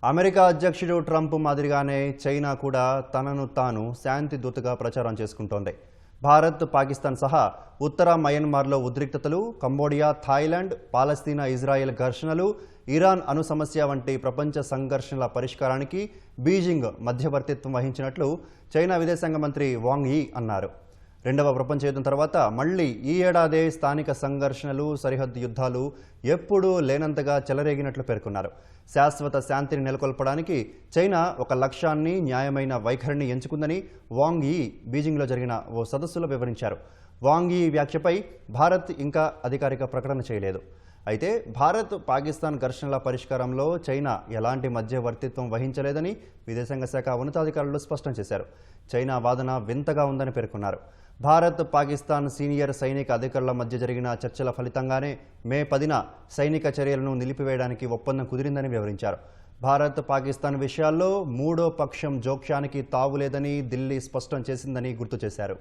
America అధ్యక్షుడు Trump మాదిరిగానే China కూడా తనను తాను శాంతి దూతగా ప్రచారం చేసుకుంటోంది. భారత్, పాకిస్తాన్ సహా ఉత్తర మయన్మార్లో ఉద్రిక్తతలు, కంబోడియా, థాయిలాండ్, పాలస్తీనా, ఇజ్రాయెల్ ఘర్షణలు, ఇరాన్ అణు సమస్య వంటి ప్రపంచ సంఘర్షణల పరిష్కారానికి బీజింగ్ మధ్యవర్తిత్వం వహించినట్లు చైనా విదేశాంగ మంత్రి వాంగ్ యీ అన్నారు. రెండవ ప్రపంచ యుద్ధం తర్వాత మళ్లీ ఈ ఏడాదే స్థానిక సంఘర్షణలు, సరిహద్దు యుద్ధాలు ఎప్పుడూ లేనంతగా చెలరేగినట్లు పేర్కొన్నారు. శాశ్వత శాంతిని నెలకొల్పడానికి చైనా ఒక లక్ష్యాన్ని, న్యాయమైన వైఖరిని ఎంచుకుందని వాంగ్ యీ బీజింగ్లో జరిగిన ఓ సదస్సులో వివరించారు. వాంగ్ యీ వ్యాఖ్యపై భారత్ ఇంకా అధికారిక ప్రకటన చేయలేదు. అయితే భారత్, పాకిస్తాన్ ఘర్షణల పరిష్కారంలో చైనా ఎలాంటి మధ్యవర్తిత్వం వహించలేదని విదేశాంగ శాఖ ఉన్నతాధికారులు స్పష్టం చేశారు. చైనా వాదన వింతగా ఉందని పేర్కొన్నారు. భారత్, పాకిస్తాన్ సీనియర్ సైనిక అధికారుల మధ్య జరిగిన చర్చల ఫలితంగానే మే 10న సైనిక చర్యలను నిలిపివేయడానికి ఒప్పందం కుదిరిందని వివరించారు. భారత్, పాకిస్తాన్ విషయాల్లో మూడో పక్షం జోక్యానికి తావులేదని ఢిల్లీ స్పష్టం చేసిందని గుర్తు చేశారు.